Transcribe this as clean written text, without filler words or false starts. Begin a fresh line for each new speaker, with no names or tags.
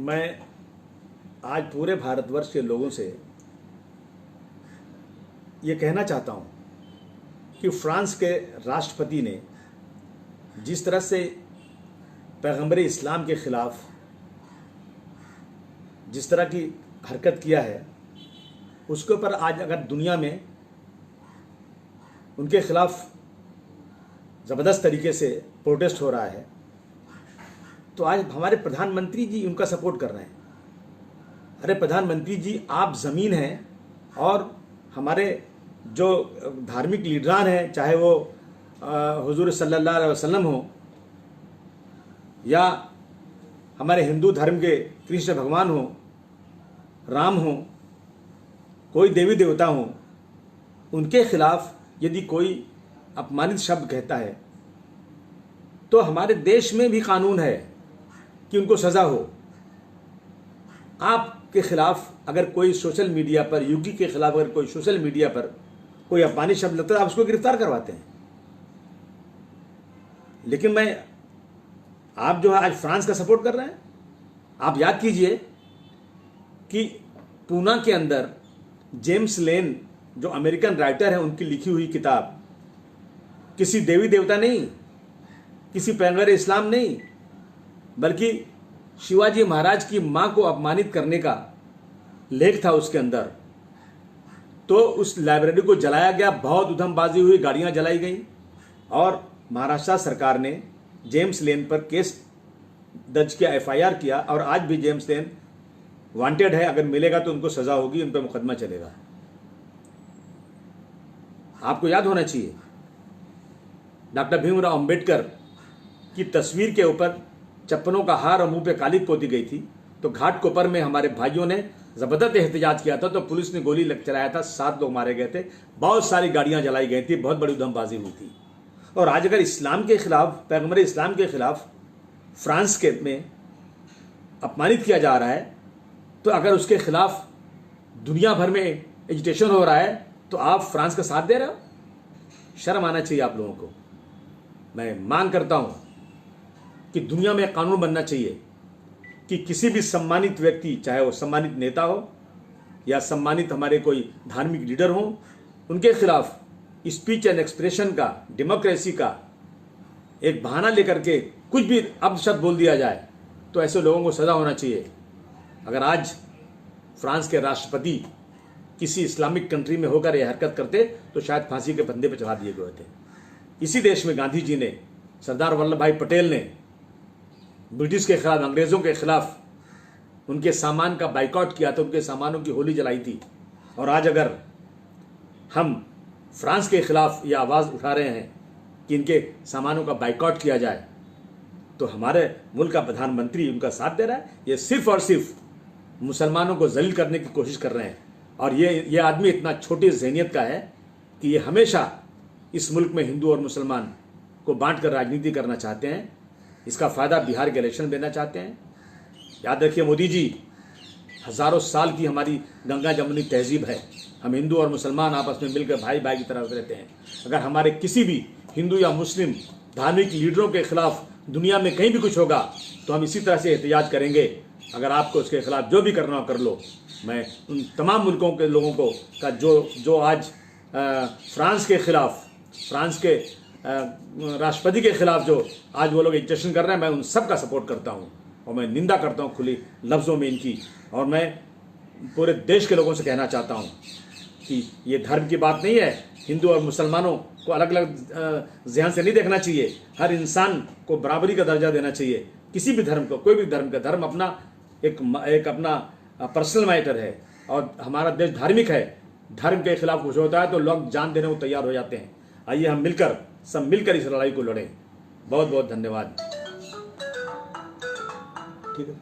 मैं आज पूरे भारतवर्ष के लोगों से ये कहना चाहता हूँ कि फ्रांस के राष्ट्रपति ने जिस तरह से पैगंबर इस्लाम के ख़िलाफ़ जिस तरह की हरकत किया है, उसके ऊपर आज अगर दुनिया में उनके ख़िलाफ़ ज़बरदस्त तरीके से प्रोटेस्ट हो रहा है, तो आज हमारे प्रधानमंत्री जी उनका सपोर्ट कर रहे हैं। अरे प्रधानमंत्री जी, आप ज़मीन हैं और हमारे जो धार्मिक लीडरान हैं, चाहे वो हुजूर सल्लल्लाहु अलैहि वसल्लम हो या हमारे हिंदू धर्म के कृष्ण भगवान हो, राम हो, कोई देवी देवता हो, उनके खिलाफ यदि कोई अपमानित शब्द कहता है तो हमारे देश में भी कानून है कि उनको सज़ा हो। आपके खिलाफ अगर कोई सोशल मीडिया पर, यूकी के खिलाफ अगर कोई सोशल मीडिया पर कोई अपमानित शब्द लगता है, आप उसको गिरफ्तार करवाते हैं। लेकिन आप जो है आज फ्रांस का सपोर्ट कर रहे हैं। आप याद कीजिए कि पूना के अंदर जेम्स लेन जो अमेरिकन राइटर है, उनकी लिखी हुई किताब किसी देवी देवता नहीं, किसी पैगंबर इस्लाम नहीं, बल्कि शिवाजी महाराज की मां को अपमानित करने का लेख था उसके अंदर। तो उस लाइब्रेरी को जलाया गया, बहुत उधमबाजी हुई, गाड़ियां जलाई गई और महाराष्ट्र सरकार ने जेम्स लेन पर केस दर्ज किया, एफआईआर किया और आज भी जेम्स लेन वांटेड है। अगर मिलेगा तो उनको सजा होगी, उन पर मुकदमा चलेगा। आपको याद होना चाहिए डॉक्टर भीमराव अंबेडकर की तस्वीर के ऊपर चप्पलों का हार और मुंह पे कालिक पोती गई थी, तो घाट कोपर में हमारे भाइयों ने जबरदस्त एहतजाज किया था, तो पुलिस ने गोली चलाया था, 7 लोग मारे गए थे, बहुत सारी गाड़ियां जलाई गई थी, बहुत बड़ी उधमबाजी हुई थी। और आज अगर इस्लाम के खिलाफ, पैगंबर इस्लाम के खिलाफ फ्रांस के में अपमानित किया जा रहा है, तो अगर उसके खिलाफ दुनिया भर में एजिटेशन हो रहा है, तो आप फ्रांस का साथ दे रहे हो। शर्म आना चाहिए आप लोगों को। मैं मांग करता हूं कि दुनिया में कानून बनना चाहिए कि किसी भी सम्मानित व्यक्ति, चाहे वो सम्मानित नेता हो या सम्मानित हमारे कोई धार्मिक लीडर हो, उनके खिलाफ स्पीच एंड एक्सप्रेशन का, डेमोक्रेसी का एक बहाना लेकर के कुछ भी अपशब्द बोल दिया जाए, तो ऐसे लोगों को सजा होना चाहिए। अगर आज फ्रांस के राष्ट्रपति किसी इस्लामिक कंट्री में होकर यह हरकत करते तो शायद फांसी के फंदे पर चढ़ा दिए गए थे। इसी देश में गांधी जी ने, सरदार वल्लभ भाई पटेल ने ब्रिटिश के खिलाफ, अंग्रेज़ों के खिलाफ उनके सामान का बाइकआउट किया था, उनके सामानों की होली जलाई थी। और आज अगर हम फ्रांस के खिलाफ ये आवाज़ उठा रहे हैं कि इनके सामानों का बाइकआउट किया जाए, तो हमारे मुल्क का प्रधानमंत्री उनका साथ दे रहा है। ये सिर्फ और सिर्फ मुसलमानों को जलील करने की कोशिश कर रहे हैं। और ये आदमी इतना छोटी ज़हनियत का है कि ये हमेशा इस मुल्क में हिंदू और मुसलमान को बांट कर राजनीति करना चाहते हैं। इसका फ़ायदा बिहार के इलेक्शन लेना चाहते हैं। याद रखिए मोदी जी, हज़ारों साल की हमारी गंगा जमुनी तहजीब है। हम हिंदू और मुसलमान आपस में मिलकर भाई भाई की तरह रहते हैं। अगर हमारे किसी भी हिंदू या मुस्लिम धार्मिक लीडरों के खिलाफ दुनिया में कहीं भी कुछ होगा तो हम इसी तरह से एहतजाज करेंगे। अगर आपको उसके खिलाफ जो भी करना हो कर लो। मैं उन तमाम मुल्कों के लोगों को का जो आज फ्रांस के खिलाफ, फ्रांस के राष्ट्रपति के खिलाफ जो आज वो लोग एजिटेशन कर रहे हैं, मैं उन सब का सपोर्ट करता हूँ और मैं निंदा करता हूँ खुली लफ्ज़ों में इनकी। और मैं पूरे देश के लोगों से कहना चाहता हूँ कि ये धर्म की बात नहीं है। हिंदू और मुसलमानों को अलग अलग ज़हन से नहीं देखना चाहिए। हर इंसान को बराबरी का दर्जा देना चाहिए। किसी भी धर्म को, कोई भी धर्म का, धर्म अपना एक अपना पर्सनल मैटर है और हमारा देश धार्मिक है। धर्म के खिलाफ कुछ होता है तो लोग जान देने को तैयार हो जाते हैं। आइए हम सब मिलकर इस लड़ाई को लड़ें। बहुत बहुत धन्यवाद। ठीक है।